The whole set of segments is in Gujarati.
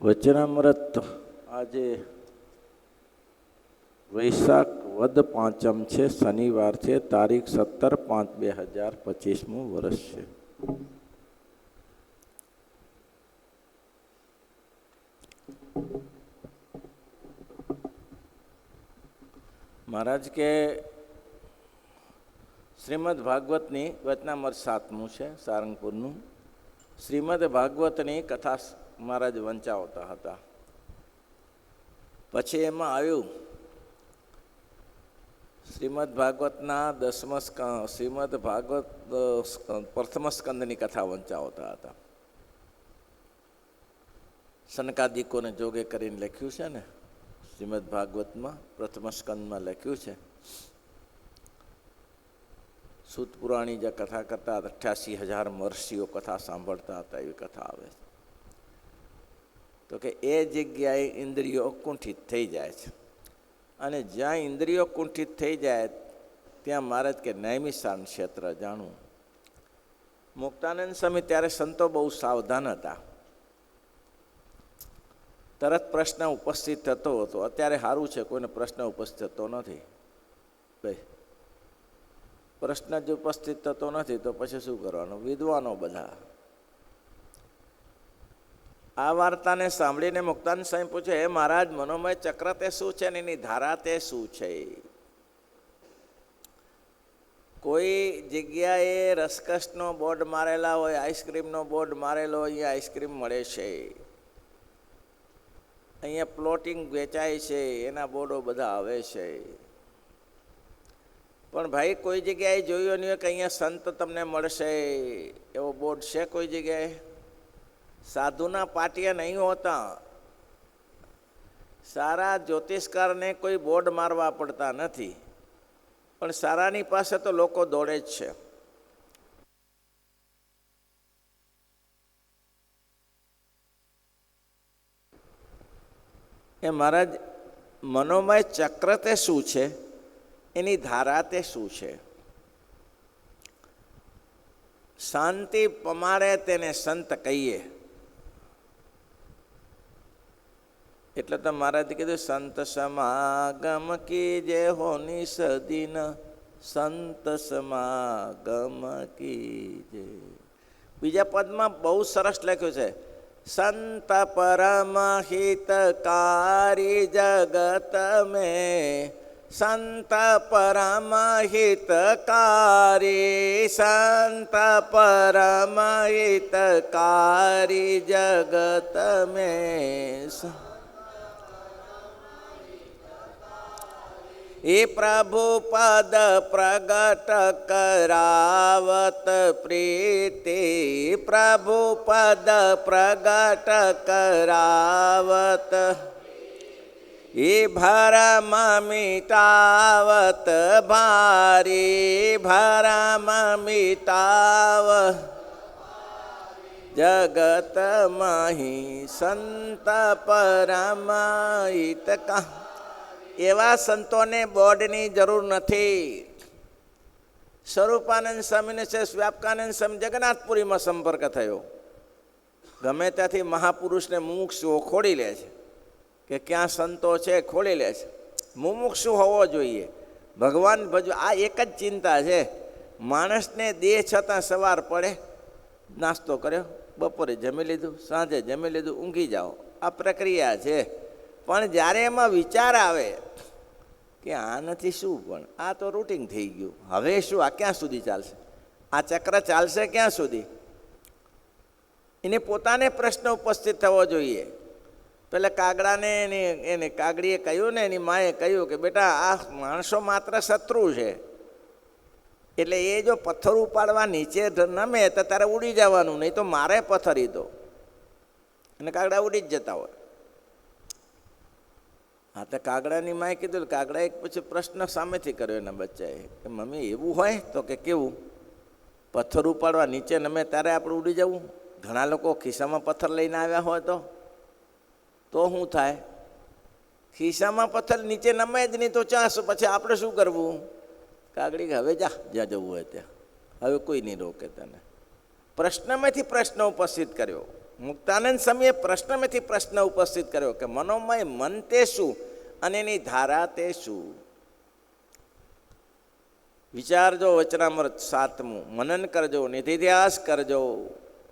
વચનામૃત આજે વૈશાખ વદ પાંચમ છે, શનિવાર છે, તારીખ 17/5/2025 વર્ષ છે. મહારાજ કે શ્રીમદ ભાગવતની વચનામૃત 7મું છે, સારંગપુરનું. શ્રીમદ ભાગવતની કથા મહારાજ વંચાવતા હતા. પછી એમાં આવ્યું શ્રીમદ ભાગવતના શ્રીમદ ભાગવત પ્રથમ સ્કંદની કથા વંચાવતા હતા. સનકાદિકોને જોગે કરીને લખ્યું છે ને, શ્રીમદ ભાગવતમાં પ્રથમ સ્કંદમાં લખ્યું છે. સૂત પુરાણી જે કથા કરતા 88,000 મહર્ષિઓ કથા સાંભળતા હતા, એવી કથા આવે છે. તો કે એ જગ્યાએ ઇન્દ્રિયો કુંઠિત થઈ જાય છે, અને જ્યાં ઇન્દ્રિયો કુંઠિત થઈ જાય ત્યાં મહારાજ કે નૈમિષારણ્ય ક્ષેત્ર જાણવું. મુક્તાનંદ સ્વામી ત્યારે સંતો બહુ સાવધાન હતા. તરત પ્રશ્ન ઉપસ્થિત થતો હતો. અત્યારે સારું છે, કોઈને પ્રશ્ન ઉપસ્થિત થતો નથી. પ્રશ્ન જ ઉપસ્થિત થતો નથી તો પછી શું કરવાનું? વિદ્વાનો બધા. આ વાર્તાને સાંભળીને મુક્તાનંદ સ્વામી પૂછે, હે મહારાજ, મનોમય ચક્ર તે શું છે ને એની ધારા તે શું છે? કોઈ જગ્યાએ રસકસનો બોર્ડ મારેલા હોય, આઈસ્ક્રીમનો બોર્ડ મારેલો હોય, અહીંયા આઈસ્ક્રીમ મળે છે, અહીંયા પ્લોટિંગ વેચાય છે, એના બોર્ડો બધા આવે છે. પણ ભાઈ કોઈ જગ્યાએ જોયું નહીં હોય કે અહીંયા સંત તમને મળશે એવો બોર્ડ છે કોઈ જગ્યાએ? સાધુના પાટિયા નહીં હોતા. સારા જ્યોતિષકારને કોઈ બોર્ડ મારવા પડતા નથી, પણ સારાની પાસે તો લોકો દોડે જ છે. એ મહારાજ, મનોમય ચક્ર તે શું છે, એની ધારા તે શું છે? શાંતિ પમાડે તેને સંત કહીએ. એટલે તો મહારાજે કીધું, સંત સમાગમ કી જે હોની સદીન, સંત સમાગમ કી જે. બીજા પદમાં બહુ સરસ લખ્યું છે, સંત પરમ હિતકારી જગત મેં, સંત પરમ હિતકારી, સંત પરમ હિતકારી જગત મેં. એ પ્રભુ પદ પ્રગટ કરાવત પ્રીતિ, પ્રભુ પદ પ્રગટ કરાવત, એ ભરમ મિટાવત ભારી, ભરમ મિટાવ જગત મહી, સંત પરમ હિતકા. એવા સંતોને બોર્ડની જરૂર નથી. સ્વરૂપાનંદ સ્વામીને છે, વ્યાપકાનંદ સ્વામી જગન્નાથપુરીમાં સંપર્ક થયો. ગમે ત્યાંથી મહાપુરુષને મુમુક્ષુઓ ખોડી લે છે, કે ક્યાં સંતો છે ખોલી લે છે. મુમુક્ષુ હોવો જોઈએ, ભગવાન ભજવો. આ એક જ ચિંતા છે માણસને. દેહ છતાં સવાર પડે, નાસ્તો કર્યો, બપોરે જમી લીધું, સાંજે જમી લીધું, ઊંઘી જાઓ. આ પ્રક્રિયા છે. પણ જ્યારે એમાં વિચાર આવે કે આ નથી શું, પણ આ તો રૂટિન થઈ ગયું, હવે શું, આ ક્યાં સુધી ચાલશે? આ ચક્ર ચાલશે ક્યાં સુધી? એને પોતાને પ્રશ્ન ઉપસ્થિત થવો જોઈએ. પેલા કાગડાને એને કાગડીએ કહ્યું ને, એની માએ કહ્યું કે બેટા, આ માણસો માત્ર શત્રુ છે, એટલે એ જો પથ્થર ઉપાડવા નીચે નમે તો તારે ઉડી જવાનું, નહીં તો મારે પથ્થરી દો. અને કાગડા ઉડી જ જતા હોય. હા, તો કાગડાની માએ કીધું. કાગડાએ પછી પ્રશ્ન સામેથી કર્યો એના બચ્ચાએ કે મમ્મી, એવું હોય? તો કે કેવું? પથ્થર ઉપાડવા નીચે નમે ત્યારે આપણે ઉડી જવું? ઘણા લોકો ખિસ્સામાં પથ્થર લઈને આવ્યા હોય તો શું થાય? ખિસ્સામાં પથ્થર નીચે નમે જ નહીં તો ચાસ, પછી આપણે શું કરવું? કાગડી કે હવે જા, જ્યાં જવું હોય ત્યાં, હવે કોઈ નહીં રોકે તને. પ્રશ્નમાંથી પ્રશ્ન ઉપસ્થિત કર્યો. મુક્તાનંદ સ્વામીએ પ્રશ્નમાંથી પ્રશ્ન ઉપસ્થિત કર્યો કે મનોમય મન તે શું અને એની ધારા તે શું? વિચારજો વચનામૃત 7મું, મનન કરજો, નિધિધ્યાસ કરજો.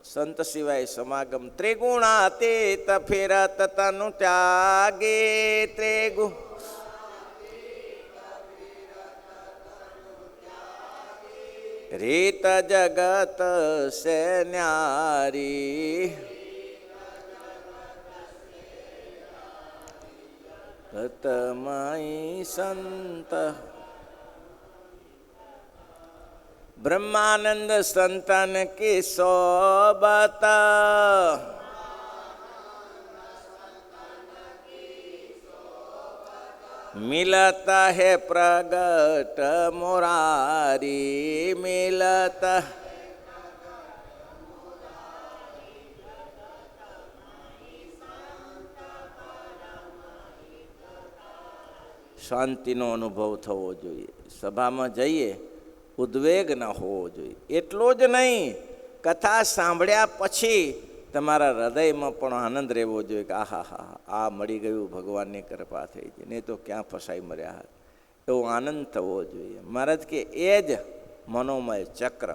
સંત સિવાય સમાગમ ત્રિગુણાતીત ફેરત તનુ ત્યાગે ત્રિગુણ રીત જગત સે ન્યારી તમય સંત બ્રહ્માનંદ સંતન કી સોબત મિલતા હે પ્રગટ મોરારી મિલતા શાંતિનો અનુભવ થવો જોઈએ. સભામાં જઈએ ઉદ્વેગ ન હોવો જોઈએ. એટલો જ નહીં, કથા સાંભળ્યા પછી તમારા હૃદયમાં પણ આનંદ રહેવો જોઈએ કે આહા હા આ મળી ગયું, ભગવાનની કૃપા થઈ ગઈ, નહીં તો ક્યાં ફસાઈ મર્યા હાથ, એવો આનંદ થવો જોઈએ. મહારાજ કે એ જ મનોમય ચક્ર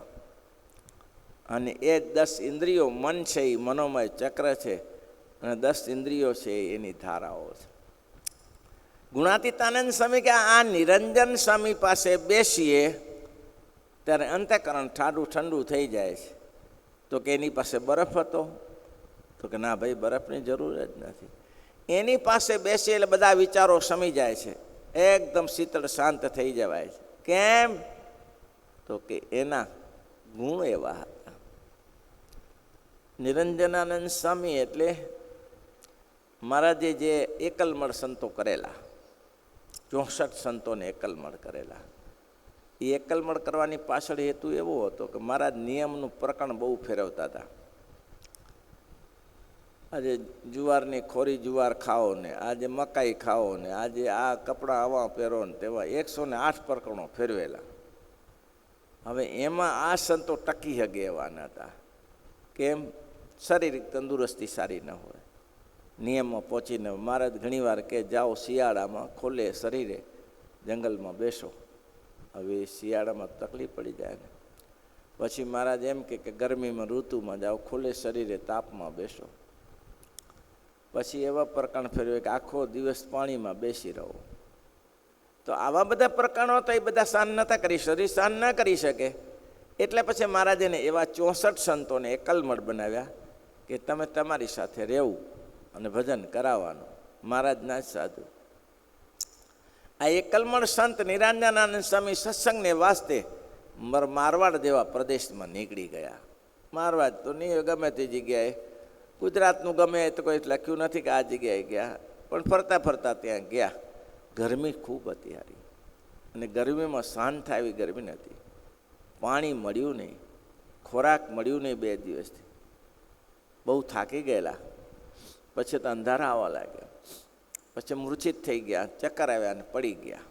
અને એ 10 ઇન્દ્રિયો, મન છે એ મનોમય ચક્ર છે અને 10 ઇન્દ્રિયો છે એની ધારાઓ છે. ગુણાતીતાનંદ સ્વામી કે આ નિરંજન સ્વામી પાસે બેસીએ ત્યારે અંતઃકરણ ઠાડું ઠંડુ થઈ જાય છે. તો કે એની પાસે બરફ હતો? તો કે ના ભાઈ, બરફની જરૂર જ નથી. એની પાસે બેસીએ એટલે બધા વિચારો શમી જાય છે, એકદમ શીતળ શાંત થઈ જવાય છે. કેમ? તો કે એના ગુણ એવા હતા. નિરંજનાનંદ સ્વામી એટલે મહારાજે જે એકલમળ સંતો કરેલા, 64 સંતોને એકલમળ કરેલા, એ એકલમળ કરવાની પાછળ હેતુ એવો હતો કે મહારાજ નિયમનું પ્રકરણ બહુ ફેરવતા હતા. આજે જુવારની ખોરી જુવાર ખાઓ ને, આજે મકાઈ ખાઓ ને, આજે આ કપડાં આવા પહેરો ને તેવા 108 પ્રકરણો ફેરવેલા. હવે એમાં આ સંતો ટકી શકે એવા ન હતા. કેમ? શારીરિક તંદુરસ્તી સારી ન હોય. નિયમમાં પહોંચીને મહારાજ ઘણીવાર કે જાઓ શિયાળામાં ખોલે શરીરે જંગલમાં બેસો. હવે શિયાળામાં તકલીફ પડી જાય ને પછી મહારાજ એમ કે ગરમીમાં ઋતુમાં જાઓ ખોલે શરીરે તાપમાં બેસો. પછી એવા પ્રકરણ ફેરવે કે આખો દિવસ પાણીમાં બેસી રહો. તો આવા બધા પ્રકરણો તો એ બધા સહન નહોતા કરી, શરીર સહન ન કરી શકે. એટલે પછી મહારાજને એવા 64 સંતોને એકલમળ બનાવ્યા કે તમે તમારી સાથે રહેવું અને ભજન કરાવવાનું. મહારાજના જ સાધુ. આ એકલમળ સંત નિરંજનાનંદ સ્વામી સત્સંગને વાસ્તે મારવાડ જેવા પ્રદેશમાં નીકળી ગયા. મારવાડ તો નહીં, ગમે તે જગ્યાએ, ગુજરાતનું ગમે તો કોઈ લખ્યું નથી કે આ જગ્યાએ ગયા, પણ ફરતા ફરતા ત્યાં ગયા. ગરમી ખૂબ હતી હારી, અને ગરમીમાં સહન થાય એવી ગરમી નથી. પાણી મળ્યું નહીં, ખોરાક મળ્યું નહીં 2 દિવસથી. બહુ થાકી ગયેલા. પછી તો અંધારા આવવા લાગ્યા. પછી મૂર્છિત થઈ ગયા, ચક્કર આવ્યા ને પડી ગયા.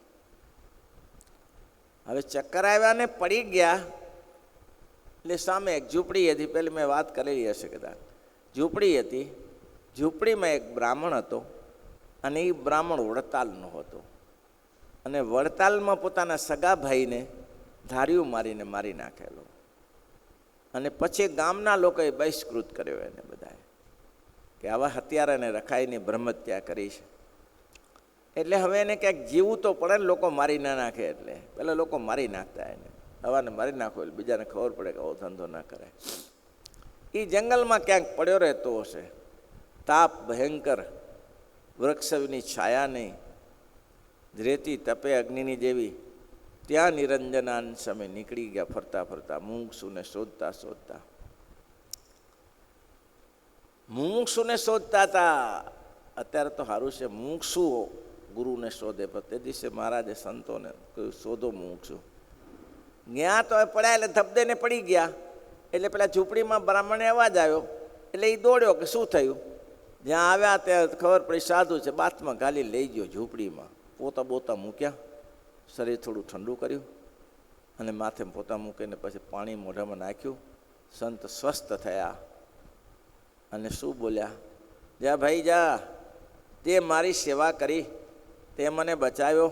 હવે ચક્કર આવ્યા ને પડી ગયા એટલે સામે એક ઝૂંપડી હતી. પહેલી મેં વાત કરેલી હશે કદાચ. ઝૂંપડી હતી. ઝૂંપડીમાં એક બ્રાહ્મણ હતો અને એ બ્રાહ્મણ વડતાલનો હતો. અને વડતાલમાં પોતાના સગા ભાઈને ધાર્યું મારીને મારી નાખેલો. અને પછી ગામના લોકોએ બહિષ્કૃત કર્યો એને બધાએ કે આવા હત્યારાને રખાઈને બ્રહ્મહત્યા કરી છે. એટલે હવે એને ક્યાંક જીવવું તો પડે ને, લોકો મારી ના નાખે. એટલે પહેલાં લોકો મારી નાખતા એને, હવાને મારી નાખો એટલે બીજાને ખબર પડે કે આવો ધંધો ના કરે. એ જંગલમાં ક્યાંક પડ્યો રહેતો હશે. તાપ ભયંકર, વૃક્ષની છાયા નહીં, રેતી તપે અગ્નિની જેવી. ત્યાં નિરંજનાનંદ સ્વામી નીકળી ગયા ફરતા ફરતા, મુમુક્ષુને શોધતા શોધતા. મુમુક્ષુને શોધતા હતા. અત્યારે તો સારું છે, મુમુક્ષુ ગુરુને શોધે. પણ તે દિવસે મહારાજે સંતોને કહ્યું શોધો મુમુક્ષુ. ગયા તો પડ્યા એટલે ધબધેને પડી ગયા. એટલે પેલા ઝૂંપડીમાં બ્રાહ્મણે અવાજ આવ્યો એટલે એ દોડ્યો કે શું થયું. જ્યાં આવ્યા ત્યાં ખબર પડી સાધુ છે. બાથમાં ગાલી લઈ ગયો ઝૂંપડીમાં. પોતા બોતા મૂક્યા, શરીર થોડું ઠંડુ કર્યું અને માથે પોતા મૂકીને પછી પાણી મોઢામાં નાખ્યું. સંત સ્વસ્થ થયા. અને શું બોલ્યા? જા ભાઈ જા, તે મારી સેવા કરી, તે મને બચાવ્યો.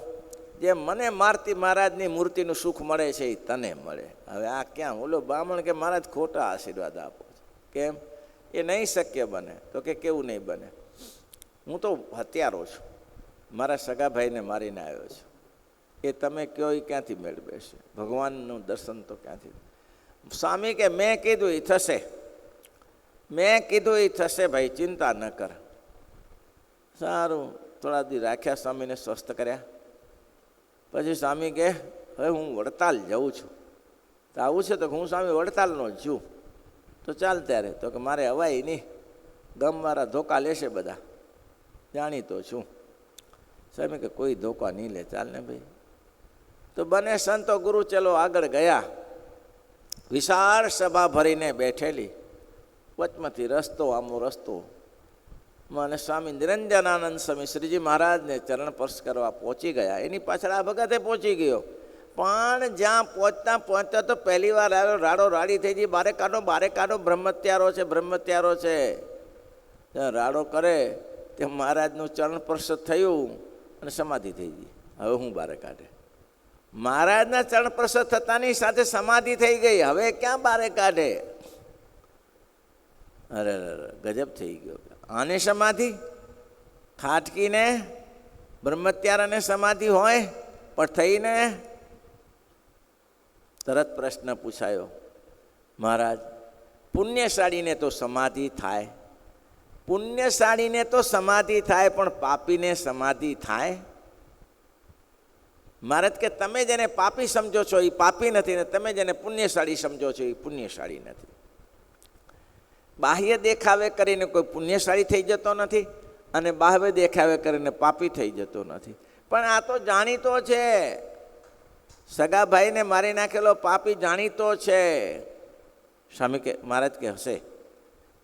જે મને મારતી મહારાજની મૂર્તિનું સુખ મળે છે એ તને મળે. હવે આ ક્યાં? ઓલો બ્રાહ્મણ કે મહારાજ ખોટા આશીર્વાદ આપો છો. કેમ? એ નહીં શક્ય બને. તો કે કેવું નહીં બને? હું તો હત્યારો છું, મારા સગા ભાઈને મારીને આવ્યો છું. એ તમે કહો એ ક્યાંથી મેળવે છે? ભગવાનનું દર્શન તો ક્યાંથી? સ્વામી કે મેં કીધું એ થશે, મેં કીધું એ થશે ભાઈ, ચિંતા ન કર. સારું, થોડા દી રાખ્યા, સ્વામીને સ્વસ્થ કર્યા. પછી સ્વામી કે હવે હું વડતાલ જાઉં છું. તો આવું છે? તો હું સ્વામી વડતાલનો જ છું. તો ચાલ ત્યારે. તો કે મારે હવાય નહીં, ગમવાળા ધોકા લેશે બધા, જાણીતો છું. સ્વામી કે કોઈ ધોકા નહીં લે, ચાલ ને ભાઈ. તો બંને સંતો ગુરુ ચલો આગળ ગયા. વિશાળ સભા ભરીને બેઠેલી, વચમાંથી રસ્તો, આમો રસ્તો. અને સ્વામી નિરંજનાનંદ સ્વામી શ્રીજી મહારાજને ચરણ સ્પર્શ કરવા પહોંચી ગયા. એની પાછળ આ ભગતે પહોંચી ગયો. પણ જ્યાં પહોંચતા પહોંચતા તો પહેલી વાર આવ્યો, રાડો રાડી થઈ ગઈ. બારે કાઢો, બ્રહ્મત્યારો છે, બ્રહ્મત્યારો છે. ત્યાં રાડો કરે તે મહારાજનું ચરણ સ્પર્શ થયું અને સમાધિ થઈ ગઈ. હવે હું બારે કાઢે? મહારાજના ચરણ સ્પર્શ થતાની સાથે સમાધિ થઈ ગઈ. હવે ક્યાં બારે કાઢે? અરે ગજબ થઈ ગયો. આને સમાધિ, ખાટકીને બ્રહ્મત્યારાને સમાધિ હોય પણ થઈને? તરત પ્રશ્ન પૂછાયો, મહારાજ પુણ્યશાળીને તો સમાધિ થાય, પુણ્યશાળીને તો સમાધિ થાય, પણ પાપીને સમાધિ થાય? મહારાજ કે તમે જેને પાપી સમજો છો એ પાપી નથી, ને તમે જેને પુણ્યશાળી સમજો છો એ પુણ્યશાળી નથી. બાહ્ય દેખાવે કરીને કોઈ પુણ્યશાળી થઈ જતો નથી, અને બાહ્ય દેખાવે કરીને પાપી થઈ જતો નથી. પણ આ તો જાણીતો છે, સગા ભાઈને મારી નાખેલો પાપી જાણીતો છે. સ્વામી કે મહારાજ કે હશે,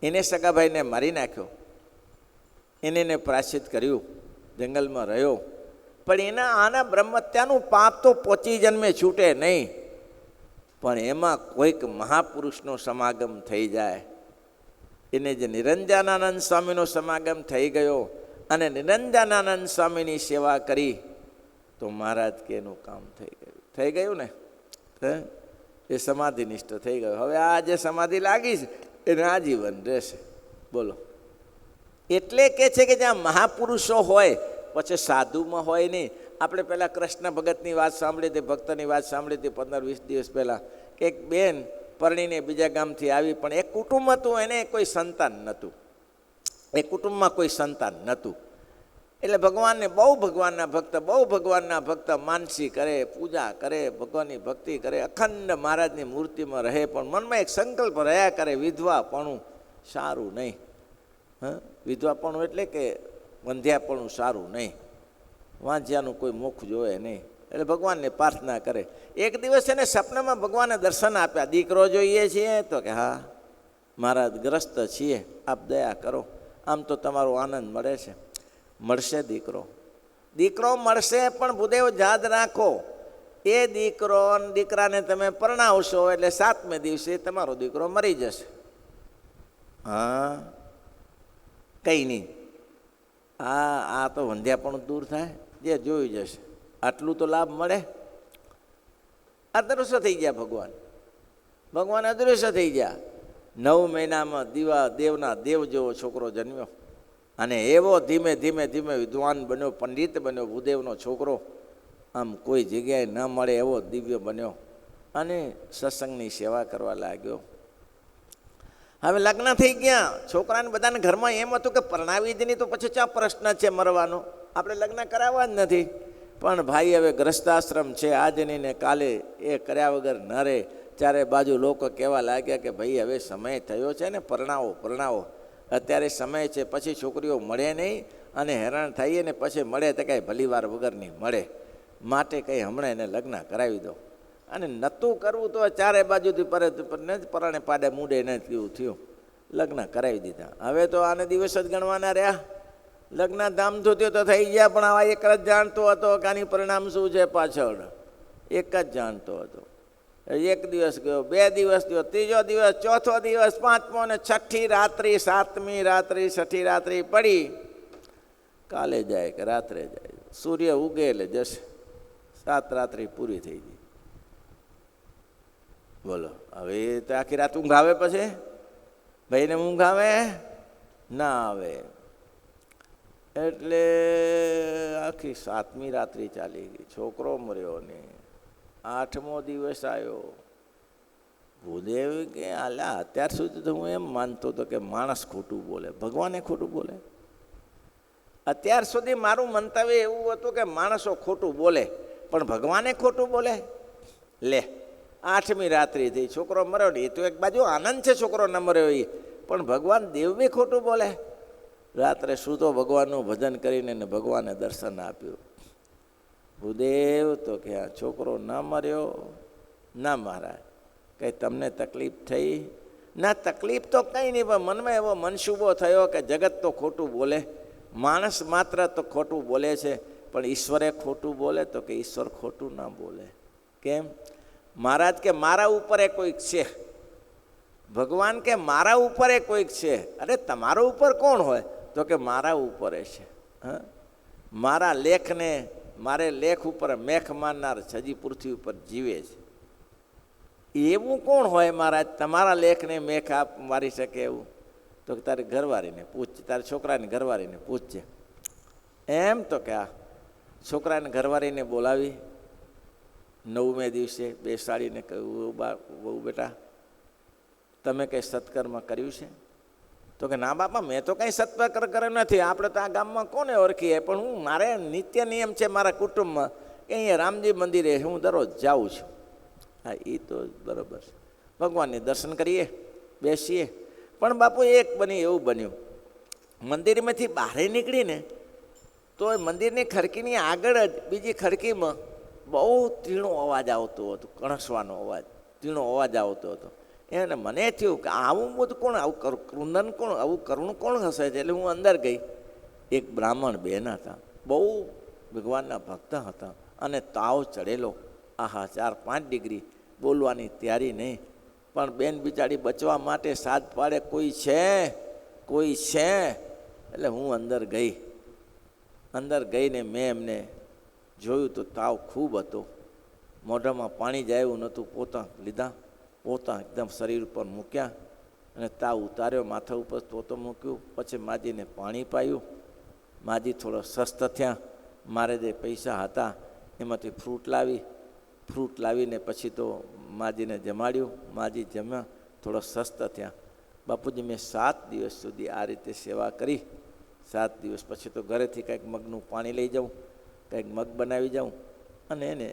એને સગા ભાઈને મારી નાખ્યો, એને પ્રાયશ્ચિત કર્યું, જંગલમાં રહ્યો, પણ એના આના બ્રહ્મત્યાનું પાપ તો પોચી જન્મે છૂટે નહીં. પણ એમાં કોઈક મહાપુરુષનો સમાગમ થઈ જાય. એને જે નિરંજનાનંદ સ્વામીનો સમાગમ થઈ ગયો અને નિરંજનાનંદ સ્વામીની સેવા કરી, તો મહારાજ કે એનું કામ થઈ ગયું ને, એ સમાધિનિષ્ઠ થઈ ગયો. હવે આ જે સમાધિ લાગી છે એને આજીવન રહેશે. બોલો. એટલે કે છે કે જ્યાં મહાપુરુષો હોય પછી સાધુમાં હોય નહીં. આપણે પહેલાં કૃષ્ણ ભગતની વાત સાંભળી હતી, ભક્તની વાત સાંભળી હતી 15-20 દિવસ પહેલાં, કે એક બેન પરણીને બીજા ગામથી આવી, પણ એક કુટુંબ હતું, એને કોઈ સંતાન નહોતું, એ કુટુંબમાં કોઈ સંતાન નહોતું. એટલે ભગવાનને બહુ ભગવાનના ભક્ત માનસી કરે, પૂજા કરે, ભગવાનની ભક્તિ કરે, અખંડ મહારાજની મૂર્તિમાં રહે, પણ મનમાં એક સંકલ્પ રહ્યા કરે, વિધવાપણું સારું નહીં. વિધવાપણું એટલે કે વંધ્યાપણું સારું નહીં, વાંઝ્યાનું કોઈ મુખ જોવે નહીં. એટલે ભગવાનને પ્રાર્થના કરે. એક દિવસ એને સપનામાં ભગવાને દર્શન આપ્યા. દીકરો જોઈએ છીએ? તો કે હા મહારાજ, ગ્રસ્ત છીએ, આપ દયા કરો, આમ તો તમારો આનંદ મળે છે. મળશે દીકરો મળશે, પણ ભૂદેવ યાદ રાખો, એ દીકરાને તમે પરણાવશો એટલે 7મે દિવસે તમારો દીકરો મરી જશે. હા, કંઈ નહીં, આ તો વંધ્યાપણું દૂર થાય, જે જોઈ જશે. આટલું તો લાભ મળે. અદૃશ્ય થઈ ગયા ભગવાન અદૃશ્ય થઈ ગયા. 9 મહિનામાં દેવના દેવ જેવો છોકરો જન્મ્યો, અને એવો ધીમે ધીમે વિદ્વાન બન્યો, પંડિત બન્યો. ભૂદેવનો છોકરો આમ કોઈ જગ્યાએ ન મળે એવો દિવ્ય બન્યો, અને સત્સંગની સેવા કરવા લાગ્યો. હવે લગ્ન થઈ ગયા, છોકરાને બધાને ઘરમાં એમ હતું કે પરણાવી જ નહીં તો પછી ચા પ્રશ્ન છે મરવાનો, આપણે લગ્ન કરાવવા જ નથી. પણ ભાઈ હવે ગ્રસ્તાશ્રમ છે, આજ નહીં ને કાલે એ કર્યા વગર ન રહે. ચારે બાજુ લોકો કહેવા લાગ્યા કે ભાઈ હવે સમય થયો છે ને, પરણાવો, અત્યારે સમય છે, પછી છોકરીઓ મળે નહીં અને હેરાન થઈએ ને પછી મળે તો કાંઈ ભલીવાર વગરની મળે, માટે કંઈ હમણાં એને લગ્ન કરાવી દો. અને નહોતું કરવું તો ચારે બાજુથી પરાણે પાડે મૂડે ન થયું, લગ્ન કરાવી દીધા. હવે તો આને દિવસ જ ગણવાના રહ્યા. લગ્ન ધામધૂમ થયો તો થઈ ગયા, પણ આવા એક જ જાણતો હતો કે આની પરિણામ શું છે પાછળ, એક જ જાણતો હતો. એક દિવસ ગયો, 2 દિવસ ગયો, ત્રીજો દિવસ, ચોથો દિવસ, પાંચમો ને છઠ્ઠી રાત્રિ, સાતમી રાત્રિ, છઠ્ઠી રાત્રિ પડી. કાલે જાય કે રાત્રે જાય, સૂર્ય ઉગે એટલે જશે. 7 રાત્રિ પૂરી થઈ ગઈ. બોલો, હવે તો આખી રાત ઊંઘ આવે? પછી ભાઈને ઊંઘ આવે? ના આવે. એટલે આખી 7મી રાત્રિ ચાલી ગઈ, છોકરો મર્યો ને 8મો દિવસ આવ્યો. ભૂદેવ કે આલા અત્યાર સુધી તો હું એમ માનતો હતો કે માણસ ખોટું બોલે, ભગવાને ખોટું બોલે. અત્યાર સુધી મારું મંતવ્ય એવું હતું કે માણસો ખોટું બોલે, પણ ભગવાને ખોટું બોલે. લે, 8મી રાત્રિ થઈ, છોકરો મર્યો ને. એ તો એક બાજુ આનંદ છે છોકરો ન મર્યો એ, પણ ભગવાન દેવ બી ખોટું બોલે. રાત્રે સૂતો ભગવાનનું ભજન કરીને ને ભગવાને દર્શન આપ્યું. ભૂદેવ તો કે આ છોકરો ન મર્યો? ના મહારાજ, કંઈ તમને તકલીફ થઈ? ના, તકલીફ તો કંઈ નહીં, પણ મનમાં એવો મનસુબો થયો કે જગત તો ખોટું બોલે, માણસ માત્ર તો ખોટું બોલે છે, પણ ઈશ્વરે ખોટું બોલે તો કે ઈશ્વર ખોટું ના બોલે. કેમ? મહારાજ કે મારા ઉપર એ કોઈક છે. ભગવાન કે મારા ઉપર એ કોઈક છે. અરે તમારા ઉપર કોણ હોય? તો કે મારા ઉપર છે. હા, મારા લેખને, મારે લેખ ઉપર મેખ મારનાર હજી પૃથ્વી ઉપર જીવે છે. એવું કોણ હોય મહારાજ તમારા લેખને મેખ મારી શકે એવું? તો કે તારી ઘરવાળીને પૂછજે, તારા છોકરાની ઘરવાળીને પૂછજે. એમ તો કે આ છોકરાને ઘરવાળીને બોલાવી 9મે દિવસે બેસાડીને કહ્યું, બહુ બેટા તમે કંઈ સત્કર્મ કર્યું છે? તો કે ના બાપા, મેં તો કંઈ સત્કર્મ કર્યો નથી. આપણે તો આ ગામમાં કોને ઓળખીએ, પણ હું મારે નિત્ય નિયમ છે મારા કુટુંબમાં કે અહીંયા રામજી મંદિરે હું દરરોજ જાઉં છું. હા, એ તો બરાબર છે, ભગવાનને દર્શન કરીએ, બેસીએ. પણ બાપુ એક એવું બન્યું, મંદિરમાંથી બહાર નીકળીને તો મંદિરની ખડકીની આગળ જ બીજી ખડકીમાં બહુ તીણો અવાજ આવતો હતો, કણસવાનો અવાજ, તીણો અવાજ આવતો હતો. એને મને થયું કે આવું બધું કોણ, આવું કૃંદન કોણ, આવું કરુણ કોણ હશે? એટલે હું અંદર ગઈ. એક બ્રાહ્મણ બેન હતા, બહુ ભગવાનના ભક્ત હતા, અને તાવ ચડેલો, આહા 4-5 ડિગ્રી, બોલવાની તૈયારી નહીં. પણ બેન બિચારી બચવા માટે સાથ પાડે, કોઈ છે, કોઈ છે. એટલે હું અંદર ગઈ. અંદર ગઈને મેં એમને જોયું તો તાવ ખૂબ હતો, મોઢામાં પાણી જાય એવું નહોતું. પોતા લીધા, પોતા એકદમ શરીર ઉપર મૂક્યા અને તાવ ઉતાર્યો, માથા ઉપર પોતો મૂક્યું. પછી માજીને પાણી પાયું. માજી થોડો સ્વસ્થ થયા. મારે જે પૈસા હતા એમાંથી ફ્રૂટ લાવીને પછી તો માજીને જમાડ્યું. માજી જમ્યા, થોડો સ્વસ્થ થયા. બાપુજી, મેં 7 દિવસ સુધી આ રીતે સેવા કરી. 7 દિવસ પછી તો ઘરેથી કંઈક મગનું પાણી લઈ જાઉં, કંઈક મગ બનાવી જાઉં અને એને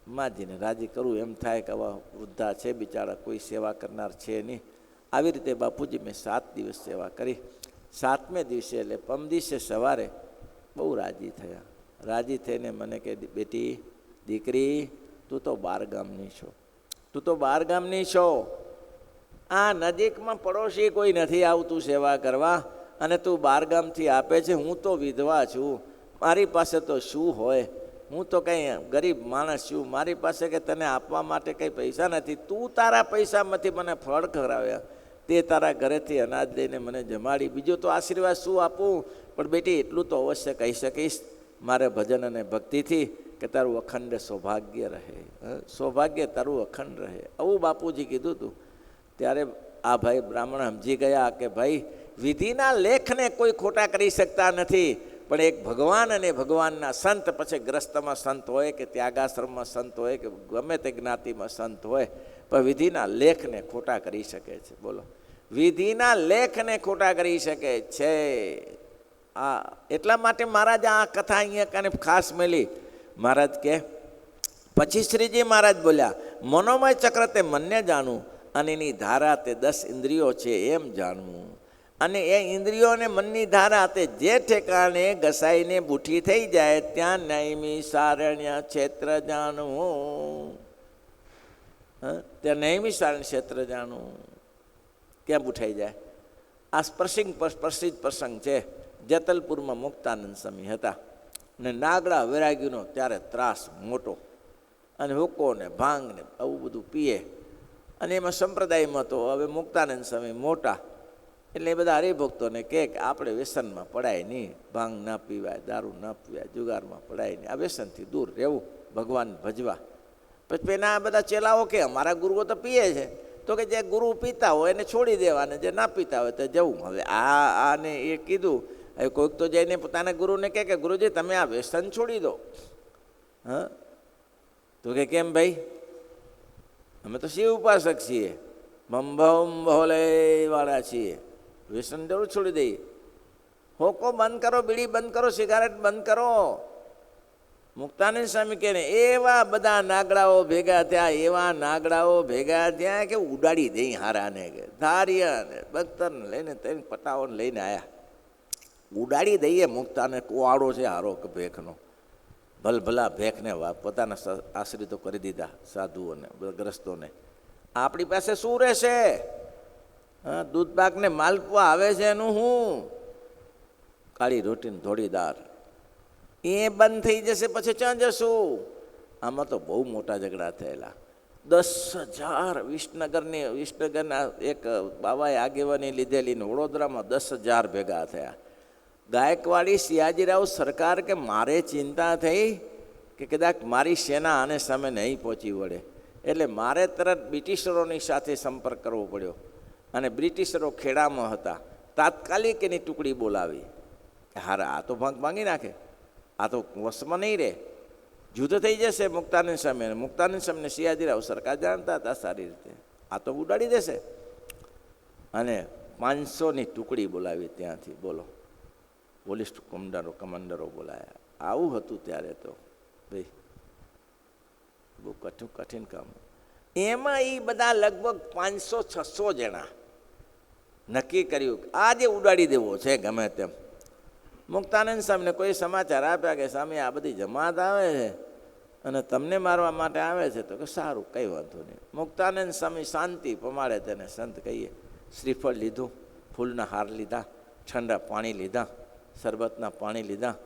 માજીને રાજી કરવું. એમ થાય કે આવા વૃદ્ધા છે બિચારા, કોઈ સેવા કરનાર છે નહીં. આવી રીતે બાપુજી મેં 7 દિવસ સેવા કરી. 7મે દિવસે એટલે પરમ દિવસે સવારે બહુ રાજી થયા. રાજી થઈને મને કહે, બેટી દીકરી, તું તો 12 ગામની છો, તું તો 12 ગામની છો. આ નજીકમાં પડોશી કોઈ નથી આવતું સેવા કરવા, અને તું 12 ગામથી આપે છે. હું તો વિધવા છું, મારી પાસે તો શું હોય? હું તો કંઈ ગરીબ માણસ છું, મારી પાસે કે તને આપવા માટે કંઈ પૈસા નથી. તું તારા પૈસામાંથી મને ફળ કરાવ્યા, તે તારા ઘરેથી અનાજ લઈને મને જમાડી, બીજો તો આશીર્વાદ શું આપું? પણ બેટી એટલું તો અવશ્ય કહી શકીશ મારે ભજન અને ભક્તિથી કે તારું અખંડ સૌભાગ્ય રહે, સૌભાગ્ય તારું અખંડ રહે. આવું બાપુજી કીધું હતું. ત્યારે આ ભાઈ બ્રાહ્મણ સમજી ગયા કે ભાઈ વિધિના લેખને કોઈ ખોટા કરી શકતા નથી, પણ એક ભગવાન અને ભગવાનના સંત, પછી ગ્રસ્તમાં સંત હોય કે ત્યાગાશ્રમમાં સંત હોય કે ગમે તે જ્ઞાતિમાં સંત હોય, પણ વિધિના લેખને ખોટા કરી શકે છે. બોલો, વિધિના લેખને ખોટા કરી શકે છે. આ એટલા માટે મહારાજ આ કથા અહીંયા કાને ખાસ મેલી. મહારાજ કે પછી શ્રીજી મહારાજ બોલ્યા, મનોમય ચક્ર તે મનને જાણવું, અને એની ધારા તે 10 ઇન્દ્રિયો છે એમ જાણવું. અને એ ઇન્દ્રિયો અને મનની ધારા તે જે ઠેકાણે ઘસાઈને બુઠી થઈ જાય ત્યાં નૈમી સારણ્ય ક્ષેત્ર જાણવું. ત્યાં નૈમી સારણ્ય ક્ષેત્ર જાણવું ક્યાં બુઠાઈ જાય. આ પ્રસિદ્ધ પ્રસંગ છે. જેતલપુરમાં મુક્તાનંદ સ્વામી હતા, અને નાગડા વૈરાગ્યનો ત્યારે ત્રાસ મોટો. અને હુક્કો ને ભાંગ ને આવું બધું પીએ. અને એમાં સંપ્રદાયમાં તો હવે મુક્તાનંદ સ્વામી મોટા એટલે એ બધા હરિભક્તોને કહે કે આપણે વ્યસનમાં પડાય નહીં, ભાંગ ના પીવાય, દારૂ ના પીવાય, જુગારમાં પડાય નહીં, આ વ્યસનથી દૂર રહેવું, ભગવાન ભજવા. પછી એના બધા ચેલાઓ કે અમારા ગુરુઓ તો પીએ છે, તો કે જે ગુરુ પીતા હોય એને છોડી દેવાને, જે ના પીતા હોય તો જવું. હવે આને એ કીધું, હવે કોઈક તો જઈને પોતાના ગુરુને કહે કે ગુરુજી તમે આ વ્યસન છોડી દો. હા, તો કે કેમ ભાઈ, અમે તો શિવ ઉપાસક છીએ, ભમ ભોલે વાળા છીએ, વ્યસન જરૂર છોડી દઈએ. હોકો બંધ કરો, બીડી બંધ કરો, સિગારેટ બંધ કરો. મુક્તાનંદ સ્વામી કહે ને એવા બધા નાગડાઓ ભેગા થયા, એવા નાગડાઓ ભેગા થયા કે ઉડાડી દઈ હારાને, કે ધારિયા ને બખ્તરને લઈને તેને પટાઓને લઈને આવ્યા, ઉડાડી દઈએ. મુક્તાને કુવાડો છે હારો કે ભેખનો, ભલભલા ભેખને પોતાના આશ્રિતો કરી દીધા, સાધુઓને ગ્રસ્તોને. આપણી પાસે શું રહેશે? હા, દૂધ પાક ને માલપુઆ આવે છે એનું હું, કાળી રોટીને ધોળી દાળ, એ બંધ થઈ જશે પછી ક્યાં જશું? આમાં તો બહુ મોટા ઝઘડા થયેલા. 10,000 વિસનગરના એક બાબાએ આગેવાની લીધેલી ને વડોદરામાં 10,000 ભેગા થયા. ગાયકવાડી સિયાજીરાવ સરકાર કે મારે ચિંતા થઈ કે કદાચ મારી સેના આને સામે નહીં પહોંચી વળે, એટલે મારે તરત બ્રિટિશરોની સાથે સંપર્ક કરવો પડ્યો. અને બ્રિટિશરો ખેડામાં હતા, તાત્કાલિક એની ટુકડી બોલાવી કે હારા આ તો ભાંગી નાખે, આ તો વશમાં નહીં રહે, જુદો થઈ જશે મુક્તાનંદ સામે. મુક્તાનંદ સામે સિયાજીરાવ સરકાર જાણતા હતા સારી રીતે, આ તો ઉડાડી દેશે. અને 500ની ટુકડી બોલાવી ત્યાંથી, બોલો, પોલીસ કમાન્ડરો બોલાયા. આવું હતું ત્યારે તો ભાઈ, બહુ કઠિન કામ. એમાં એ બધા લગભગ 500-600 જણા નક્કી કર્યું કે આજે ઉડાડી દેવો છે ગમે તેમ. મુક્તાનંદ સ્વામીને કોઈ સમાચાર આપ્યા કે સ્વામી આ બધી જમાત આવે છે અને તમને મારવા માટે આવે છે, તો કે સારું કંઈ વાંધો નહીં. મુક્તાનંદ સ્વામી શાંતિ પમાડે તેને સંત કહીએ. શ્રીફળ લીધું, ફૂલના હાર લીધા, ઠંડા પાણી લીધા, શરબતના પાણી લીધા,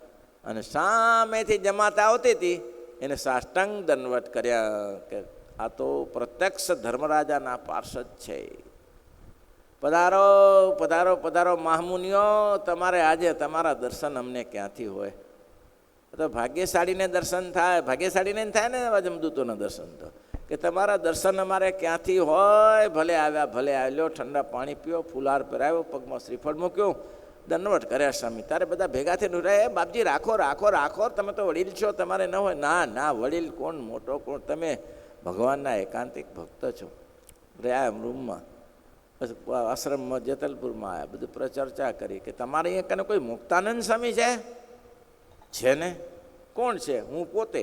અને સામેથી જમાત આવતી હતી એને સાષ્ટાંગ દંડવત કર્યા કે આ તો પ્રત્યક્ષ ધર્મરાજાના પાર્ષદ છે. પધારો પધારો પધારો મહામુનિઓ, તમારે આજે તમારા દર્શન અમને ક્યાંથી હોય? તો ભાગ્યશાળીને દર્શન થાય, ભાગ્યશાળીને થાય ને એવા જમદૂતોના દર્શન તો, કે તમારા દર્શન અમારે ક્યાંથી હોય? ભલે આવ્યા, ભલે આવ્યો, ઠંડા પાણી પીઓ, ફુલાર પહેરાવ્યો, પગમાં શ્રીફળ મૂક્યું, દંડવટ કર્યા. સ્વામી તારે બધા ભેગા થઈને રહે, બાપજી રાખો રાખો રાખો, તમે તો વડીલ છો, તમારે ન હોય? ના ના, વડીલ કોણ, મોટો કોણ, તમે ભગવાનના એકાંતિક ભક્ત છો. રહ્યા રૂમમાં, આશ્રમમાં જેતલપુરમાં આવ્યા, બધું ચર્ચા કરી કે તમારે અહીંયા કને કોઈ મુક્તાનંદ સ્વામી છે ને? કોણ છે? હું પોતે.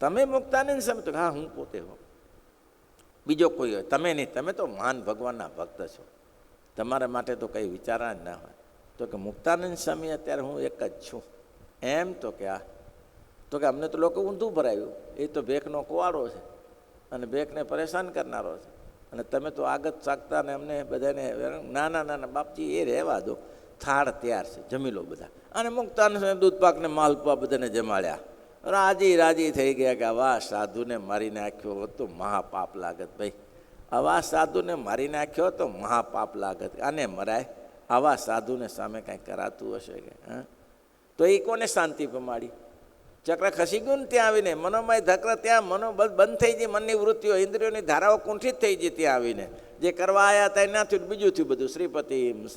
તમે મુક્તાનંદ સ્વામી? તો હા હું પોતે હોઉં. બીજો કોઈ હોય? તમે નહીં, તમે તો મહાન ભગવાનના ભક્ત છો, તમારા માટે તો કંઈ વિચારણા જ ના હોય. તો કે મુક્તાનંદ સ્વામી અત્યારે હું એક જ છું એમ? તો કે આ, તો કે અમને તો લોકો ઊંધું ભરાયું, એ તો ભેખનો કુવાડો છે અને ભેખને પરેશાન કરનારો છે, અને તમે તો આગત સાગતા ને અમને બધાને. ના ના ના ના બાપજી, એ રહેવા દો, થાળ તૈયાર છે, જમી લો બધા. અને મુક્તાનંદ દૂધ પાકને માલપુઆ બધાને જમાડ્યા. રાજી થઈ ગયા કે આવા સાધુને મારી નાખ્યો હોત તો મહાપાપ લાગત. ભાઈ, આવા સાધુને મારી નાખ્યો તો મહાપાપ લાગત. આને મરાય, આવા સાધુને સામે કાંઈ કરાતું હશે કે? હા, તો એ કોને શાંતિ પમાડી? ચક્ર ખસી ગયું ને ત્યાં આવીને, મનોમય ધક્ર ત્યાં મનોબળ બંધ થઈ ગઈ, મનની વૃત્તિઓ, ઇન્દ્રિયોની ધારાઓ કુંઠિત થઈ ગઈ ત્યાં આવીને. જે કરવા આવ્યા ત્યાં ના થયું, બીજું થયું બધું. શ્રીપતિ શ્રી